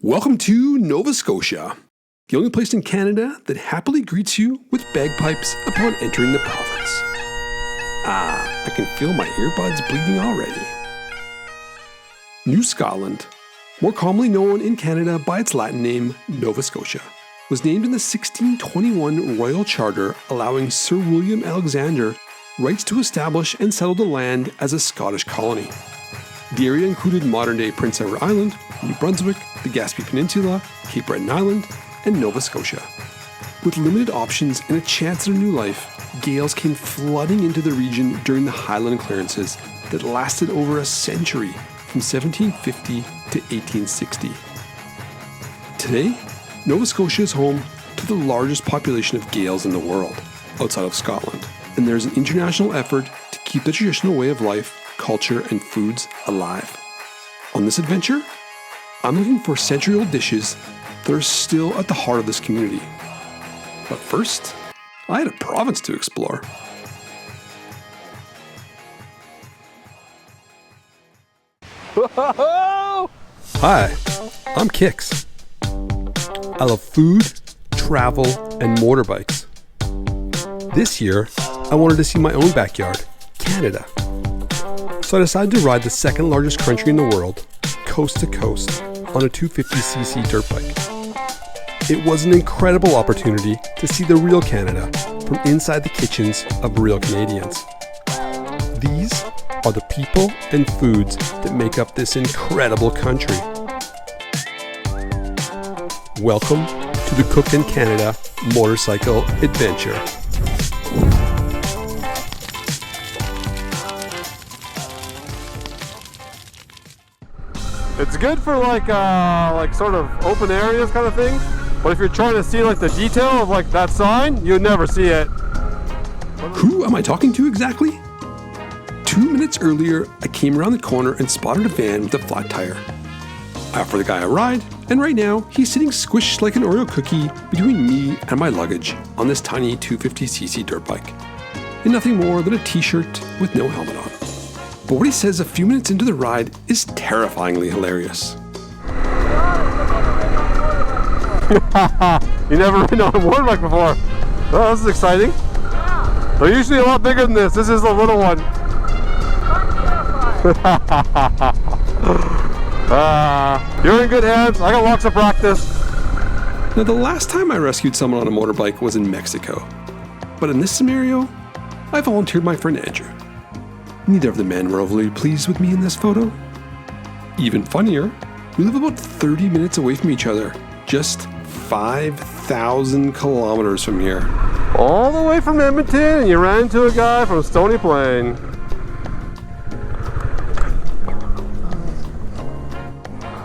Welcome to Nova Scotia, the only place in Canada that happily greets you with bagpipes upon entering the province. Ah, I can feel my earbuds bleeding already. New Scotland, more commonly known in Canada by its Latin name, Nova Scotia, was named in the 1621 Royal Charter allowing Sir William Alexander rights to establish and settle the land as a Scottish colony. The area included modern-day Prince Edward Island, New Brunswick, the Gaspé Peninsula, Cape Breton Island, and Nova Scotia. With limited options and a chance at a new life, Gaels came flooding into the region during the Highland Clearances that lasted over a century from 1750 to 1860. Today, Nova Scotia is home to the largest population of Gaels in the world, outside of Scotland, and there's an international effort to keep the traditional way of life, culture, and foods alive. On this adventure, I'm looking for century-old dishes that are still at the heart of this community. But first, I had a province to explore. Hi, I'm Kix. I love food, travel, and motorbikes. This year, I wanted to see my own backyard, Canada. So I decided to ride the second largest country in the world, coast to coast, on a 250cc dirt bike. It was an incredible opportunity to see the real Canada from inside the kitchens of real Canadians. These are the people and foods that make up this incredible country. Welcome to the Cooked in Canada motorcycle adventure. It's good for like sort of open areas kind of thing, but if you're trying to see like the detail of like that sign, you'd never see it. Who am I talking to exactly? 2 minutes earlier, I came around the corner and spotted a van with a flat tire. I offered the guy a ride, and right now, he's sitting squished like an Oreo cookie between me and my luggage on this tiny 250cc dirt bike, in nothing more than a t-shirt with no helmet on. But what he says a few minutes into the ride is terrifyingly hilarious. You never ridden on a motorbike before. Oh, this is exciting. Yeah. They're usually a lot bigger than this. This is a little one. You're in good hands. I got lots of practice. Now, the last time I rescued someone on a motorbike was in Mexico. But in this scenario, I volunteered my friend Andrew. Neither of the men were overly pleased with me in this photo. Even funnier, we live about 30 minutes away from each other, just 5,000 kilometers from here. All the way from Edmonton, and you ran into a guy from Stony Plain.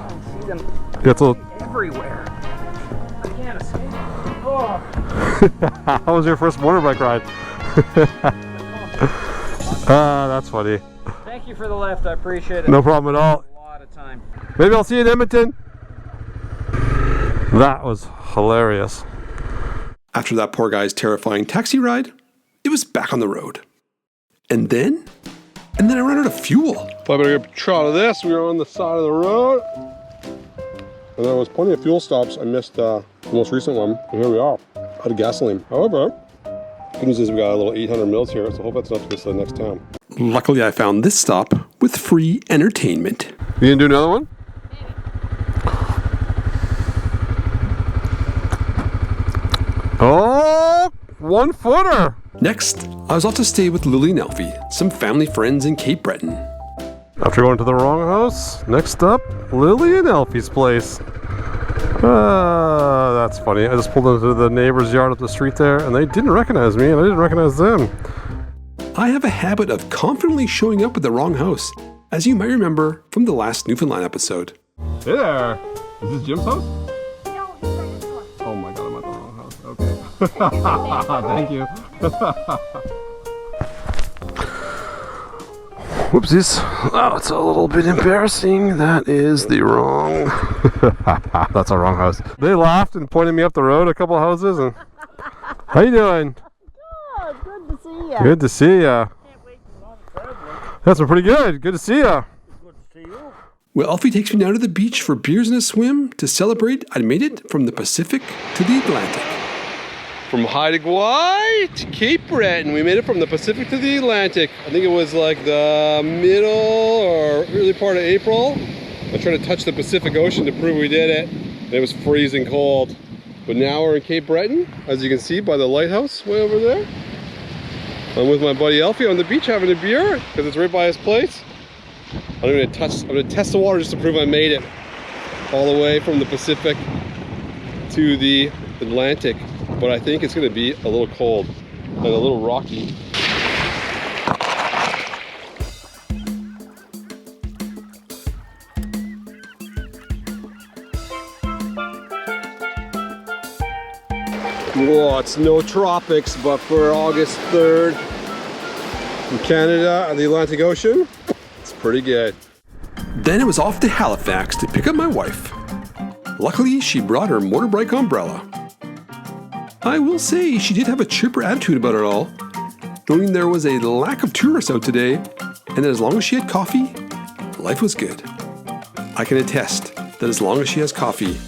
I see them everywhere. I can't escape. Oh. How was your first motorbike ride? That's funny. Thank you for the lift. I appreciate it. No problem at all. A lot of time. Maybe I'll see you in Edmonton. That was hilarious. After that poor guy's terrifying taxi ride, it was back on the road. And then I ran out of fuel. I better get a shot of this. We were on the side of the road. And there was plenty of fuel stops. I missed the most recent one. And here we are, out of gasoline. However, good news is we got a little 800 mils here, so I hope that's enough to get to the next town. Luckily, I found this stop with free entertainment. You gonna do another one? Oh, 1 footer. Next, I was off to stay with Lily and Elfie, some family friends in Cape Breton. After going to the wrong house, next up, Lily and Elfie's place. That's funny. I just pulled into the neighbor's yard up the street there, and they didn't recognize me, and I didn't recognize them. I have a habit of confidently showing up at the wrong house, as you might remember from the last Newfoundland episode. Hey there. Is this Jim's house? Oh my god, I'm at the wrong house. Okay. Thank you. Whoopsies. Oh, it's a little bit embarrassing. That is the wrong... That's our wrong house. They laughed and pointed me up the road a couple houses. And how you doing? Good to see you. Good to see ya. That's been pretty good. Good to see ya. Good to see you. Well, Alfie takes me down to the beach for beers and a swim to celebrate I made it from the Pacific to the Atlantic. From Haida Gwaii to Cape Breton, we made it from the Pacific to the Atlantic. I think it was like the middle or early part of April. I tried to touch the Pacific Ocean to prove we did it. And it was freezing cold. But now we're in Cape Breton, as you can see by the lighthouse way over there. I'm with my buddy Alfie on the beach having a beer, because it's right by his place. I'm gonna test the water just to prove I made it all the way from the Pacific to the Atlantic. But I think it's gonna be a little cold and a little rocky. Whoa, it's no tropics, but for August 3rd in Canada and the Atlantic Ocean, it's pretty good. Then it was off to Halifax to pick up my wife. Luckily, she brought her motorbike umbrella. I will say she did have a chipper attitude about it all, knowing there was a lack of tourists out today, and that as long as she had coffee, life was good. I can attest that as long as she has coffee,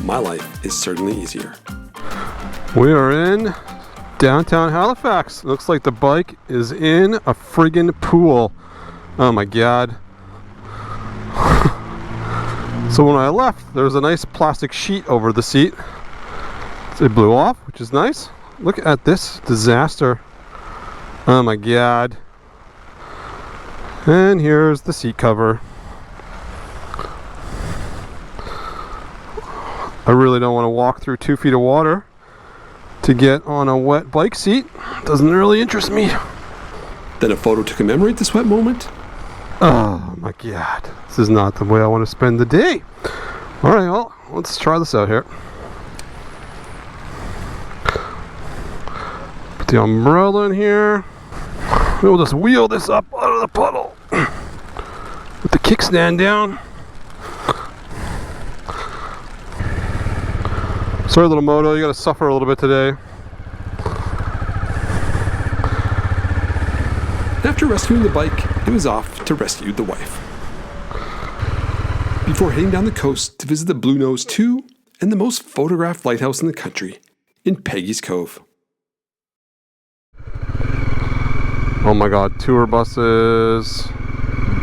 my life is certainly easier. We are in downtown Halifax. Looks like the bike is in a friggin' pool. Oh my god. So when I left, there was a nice plastic sheet over the seat. It blew off, which is nice. Look at this disaster. Oh my god. And here's the seat cover. I really don't want to walk through 2 feet of water to get on a wet bike seat. Doesn't really interest me. Then a photo to commemorate this wet moment. Oh my god. This is not the way I want to spend the day. Alright, well, let's try this out here. Put the umbrella in here. We'll just wheel this up out of the puddle. Put the kickstand down. Sorry, little moto, you gotta suffer a little bit today. After rescuing the bike, it was off to rescue the wife. Before heading down the coast to visit the Blue Nose 2 and the most photographed lighthouse in the country, in Peggy's Cove. Oh my god, tour buses,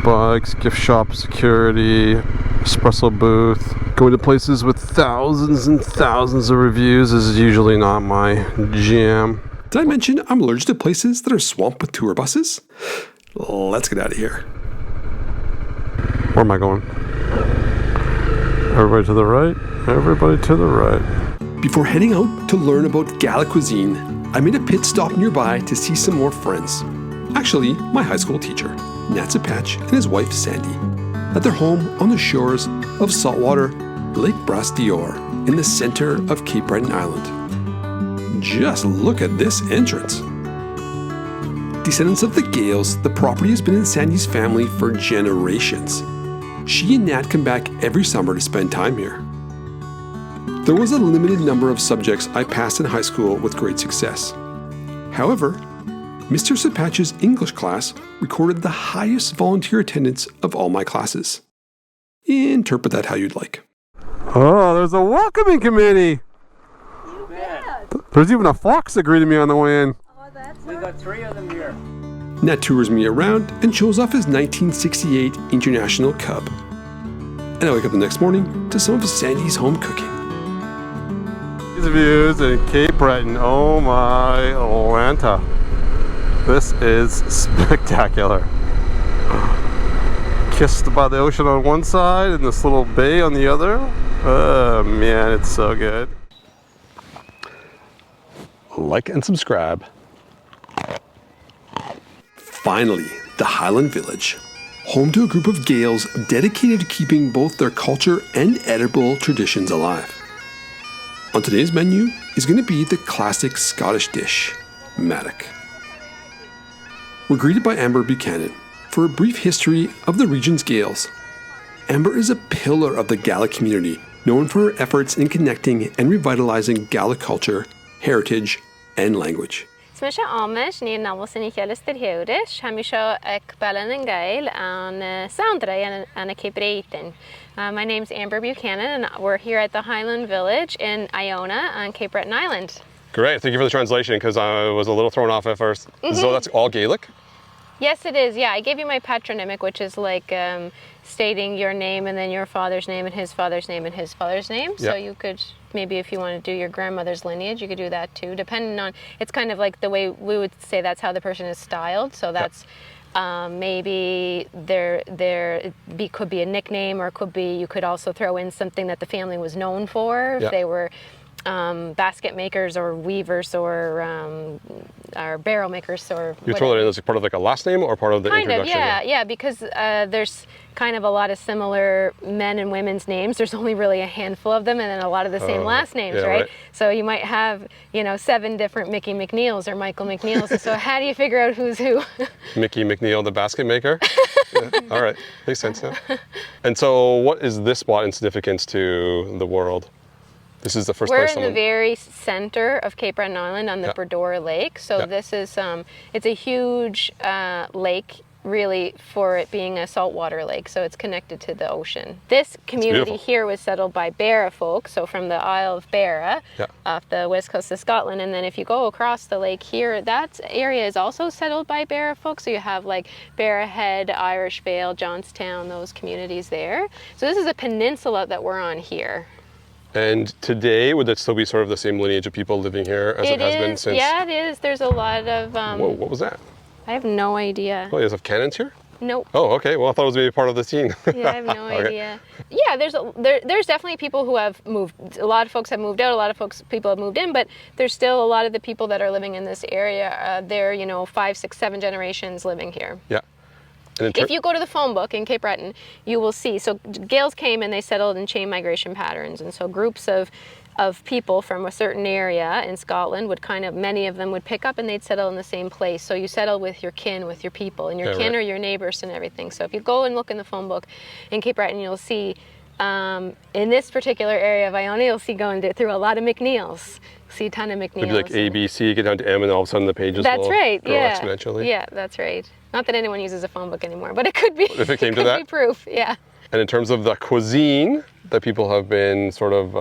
bikes, gift shop, security, espresso booth. Going to places with thousands and thousands of reviews is usually not my jam. Did I mention I'm allergic to places that are swamped with tour buses? Let's get out of here. Where am I going? Everybody to the right, everybody to the right. Before heading out to learn about Gaelic cuisine, I made a pit stop nearby to see some more friends. Actually, my high school teacher, Natsa Patch, and his wife Sandy, at their home on the shores of saltwater Lake Bras d'Or in the center of Cape Breton Island. Just look at this entrance. Descendants of the Gaels, the property has been in Sandy's family for generations. She and Nat come back every summer to spend time here. There was a limited number of subjects I passed in high school with great success. However, Mr. Sapatch's English class recorded the highest volunteer attendance of all my classes. Interpret that how you'd like. Oh, there's a welcoming committee. You bet. There's even a fox that greeted me on the way in. Oh, that's We got 3 of them here. Nat tours me around and shows off his 1968 International Cub. And I wake up the next morning to some of Sandy's home cooking. These views in Cape Breton, oh my Atlanta. This is spectacular. Kissed by the ocean on one side and this little bay on the other. Oh man, it's so good. Like and subscribe. Finally, the Highland Village, home to a group of Gaels dedicated to keeping both their culture and edible traditions alive. On today's menu is going to be the classic Scottish dish, Marag. We're greeted by Amber Buchanan for a brief history of the region's Gaels. Amber is a pillar of the Gaelic community, known for her efforts in connecting and revitalizing Gaelic culture, heritage, and language. Smisha Amish, ni Navos in Helister Heudish, Hamisha ek Ballan and Gael, and Soundra and a Cape. My name's Amber Buchanan, and we're here at the Highland Village in Iona on Cape Breton Island. Great, thank you for the translation, because I was a little thrown off at first. So that's all Gaelic? Yes, it is. Yeah, I gave you my patronymic, which is like stating your name and then your father's name and his father's name and his father's name. Yep. So you could, maybe if you want to do your grandmother's lineage, you could do that too, depending on, it's kind of like the way we would say that's how the person is styled. So that's maybe could be a nickname, or could be, you could also throw in something that the family was known for. If they were basket makers or weavers or barrel makers or You throw that in as part of like a last name or part of the introduction? Kind of, yeah, because there's kind of a lot of similar men and women's names. There's only really a handful of them, and then a lot of the same last names, right? So you might have, 7 different Mickey McNeils or Michael McNeils. So how do you figure out who's who? Mickey McNeil, the basket maker? Yeah, all right, makes sense, yeah. And so what is this spot in significance to the world? This is the first place We're in the very center of Cape Breton Island on the Bredora Lake. So this is, it's a huge lake, really, for it being a saltwater lake. So it's connected to the ocean. This community here was settled by Barra folk, so from the Isle of Barra, off the west coast of Scotland. And then if you go across the lake here, that area is also settled by Barra folk. So you have like Barra Head, Irish Vale, Johnstown, those communities there. So this is a peninsula that we're on here. And today, would that still be sort of the same lineage of people living here as it has been since? Yeah, it is. There's a lot of... Whoa, what was that? I have no idea. Oh, you have cannons here? Nope. Oh, okay. Well, I thought it was maybe part of the scene. Yeah, I have no idea. Yeah, there's definitely people who have moved. A lot of folks have moved out. A lot of people have moved in, but there's still a lot of the people that are living in this area. They're 5, 6, 7 generations living here. Yeah. If you go to the phone book in Cape Breton, you will see. So Gaels came and they settled in chain migration patterns, and so groups of people from a certain area in Scotland would many of them would pick up and they'd settle in the same place. So you settle with your kin, with your people, and your kin are your neighbors and everything. So if you go and look in the phone book in Cape Breton, you'll see in this particular area of Iona, you'll see going through a lot of McNeils. See a ton of McNeils. It'd be like A, B, C, get down to M, and all of a sudden the pages will grow exponentially. Yeah, that's right. Not that anyone uses a phone book anymore, but it could be. If it came to that? Be proof, yeah. And in terms of the cuisine that people have been sort of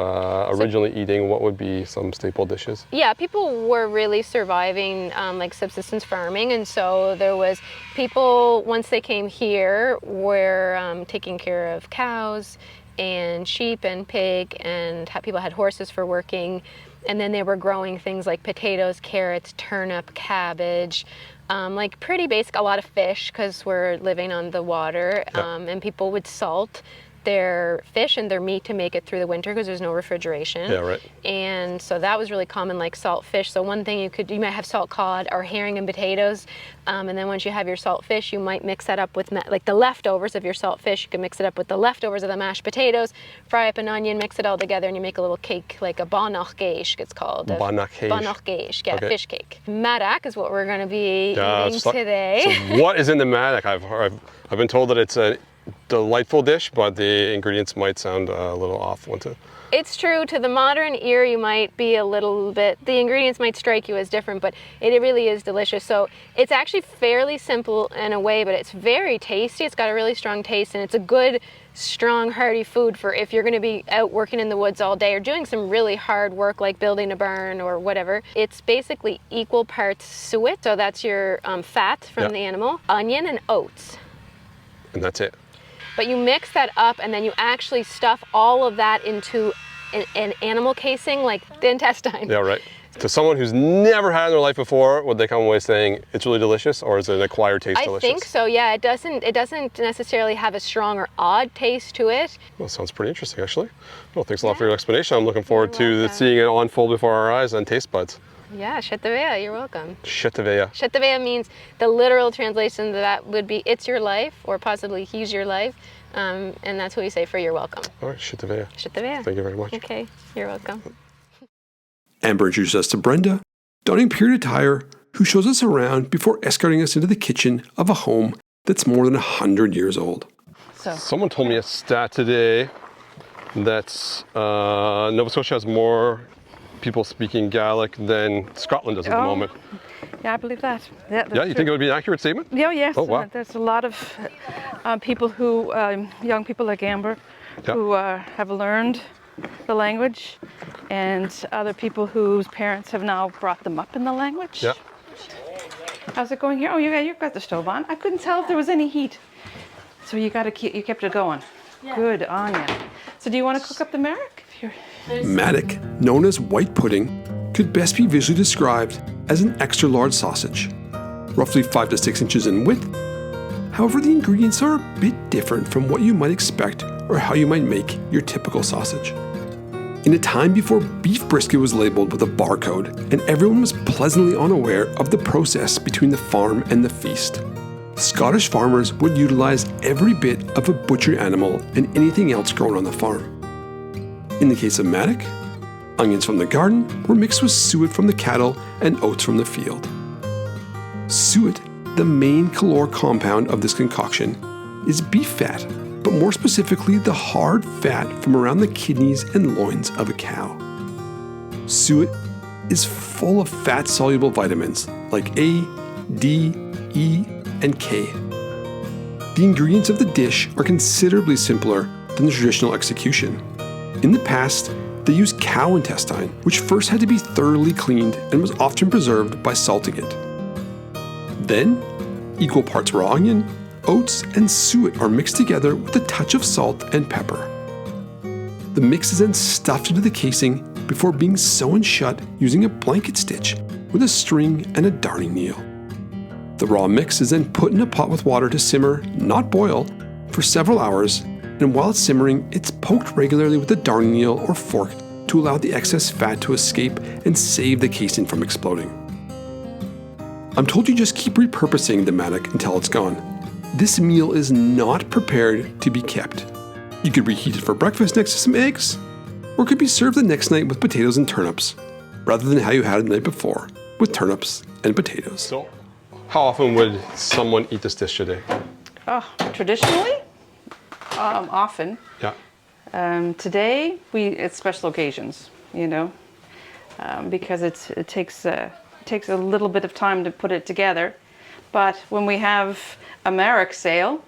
originally eating, what would be some staple dishes? Yeah, people were really surviving like subsistence farming, and so there was people, once they came here, were taking care of cows and sheep and pig, and people had horses for working, and then they were growing things like potatoes, carrots, turnip, cabbage, like pretty basic, a lot of fish because we're living on the water, and people would salt their fish and their meat to make it through the winter because there's no refrigeration. Yeah, right. And so that was really common, like salt fish. So one thing you might have salt cod or herring and potatoes, and then once you have your salt fish, you might mix that up with like the leftovers of your salt fish. You can mix it up with the leftovers of the mashed potatoes, fry up an onion, mix it all together, and you make a little cake, like a banach geish, it's called. Banach geish, yeah, fish cake. Marag is what we're going to be eating today. So what is in the marag? I've been told that it's a delightful dish, but the ingredients might sound a little off. It's true, to the modern ear you might be a little bit, the ingredients might strike you as different, but it really is delicious. So it's actually fairly simple in a way, but it's very tasty. It's got a really strong taste, and it's a good, strong, hearty food for if you're going to be out working in the woods all day or doing some really hard work like building a barn or whatever. It's basically equal parts suet, so that's your fat from the animal, onion, and oats. And that's it. But you mix that up, and then you actually stuff all of that into an animal casing, like the intestine. Yeah, right. To someone who's never had it in their life before, would they come away saying it's really delicious, or is it an acquired taste delicious? I think so, yeah. It doesn't necessarily have a strong or odd taste to it. Well, sounds pretty interesting, actually. Well, thanks a lot for your explanation. I'm looking forward to seeing it unfold before our eyes on taste buds. Yeah, Shetavea, you're welcome. Shetavea. Shetavea means, the literal translation of that would be, it's your life, or possibly he's your life. And that's what we say for you're welcome. All right, Shetavea. Shetavea. Thank you very much. Okay, you're welcome. Amber introduces us to Brenda, donning period attire, who shows us around before escorting us into the kitchen of a home that's more than 100 years old. So, someone told me a stat today that Nova Scotia has more people speaking Gaelic than Scotland does at the moment. Yeah, I believe that. Yeah, Yeah, you think it would be an accurate statement? Yeah, yes. Oh, wow. There's a lot of people who, young people like Amber, who have learned the language, and other people whose parents have now brought them up in the language. Yeah. How's it going here? Oh, you've got the stove on. I couldn't tell if there was any heat. So you kept it going. Yeah. Good on you. So do you want to cook up the marek? Matic, known as white pudding, could best be visually described as an extra large sausage, roughly 5 to 6 inches in width. However, the ingredients are a bit different from what you might expect or how you might make your typical sausage. In a time before beef brisket was labeled with a barcode and everyone was pleasantly unaware of the process between the farm and the feast, Scottish farmers would utilize every bit of a butchered animal and anything else grown on the farm. In the case of matic, onions from the garden were mixed with suet from the cattle and oats from the field. Suet, the main caloric compound of this concoction, is beef fat, but more specifically the hard fat from around the kidneys and loins of a cow. Suet is full of fat-soluble vitamins like A, D, E, and K. The ingredients of the dish are considerably simpler than the traditional execution. In the past, they used cow intestine, which first had to be thoroughly cleaned and was often preserved by salting it. Then, equal parts raw onion, oats, and suet are mixed together with a touch of salt and pepper. The mix is then stuffed into the casing before being sewn shut using a blanket stitch with a string and a darning needle. The raw mix is then put in a pot with water to simmer, not boil, for several hours, and while it's simmering, it's poked regularly with a darning needle or fork to allow the excess fat to escape and save the casing from exploding. I'm told you just keep repurposing the matic until it's gone. This meal is not prepared to be kept. You could reheat it for breakfast next to some eggs, or it could be served the next night with potatoes and turnips, rather than how you had it the night before, with turnips and potatoes. So, how often would someone eat this dish today? Traditionally, often. Yeah. Today, it's special occasions, because it takes a little bit of time to put it together. But when we have a marek sale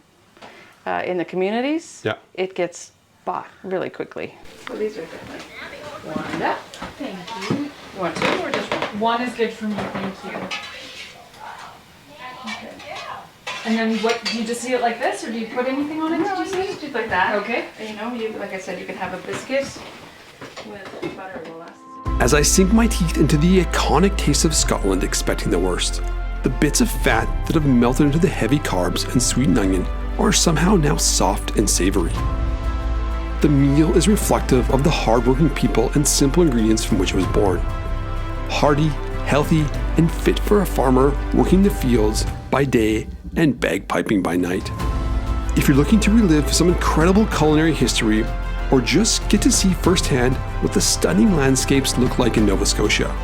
in the communities, it gets bought really quickly. So these are different. Wanda, Thank you. you want two or just one? One is good for me, thank you. Okay. And then what, do you just eat it like this, or do you put anything on it? No, you just do it like that. Okay. Like I said, you can have a biscuit with butter and molasses. As I sink my teeth into the iconic taste of Scotland expecting the worst, the bits of fat that have melted into the heavy carbs and sweetened onion are somehow now soft and savory. The meal is reflective of the hardworking people and simple ingredients from which it was born. Hearty, healthy, and fit for a farmer working the fields by day and bagpiping by night. If you're looking to relive some incredible culinary history, or just get to see firsthand what the stunning landscapes look like in Nova Scotia,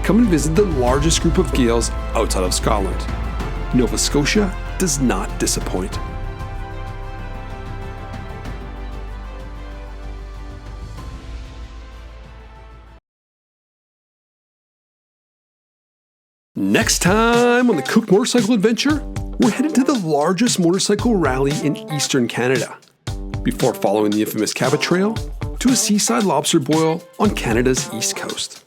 come and visit the largest group of Gaels outside of Scotland. Nova Scotia does not disappoint. Next time on the Cooked Motorcycle Adventure, we're headed to the largest motorcycle rally in eastern Canada, before following the infamous Cabot Trail to a seaside lobster boil on Canada's east coast.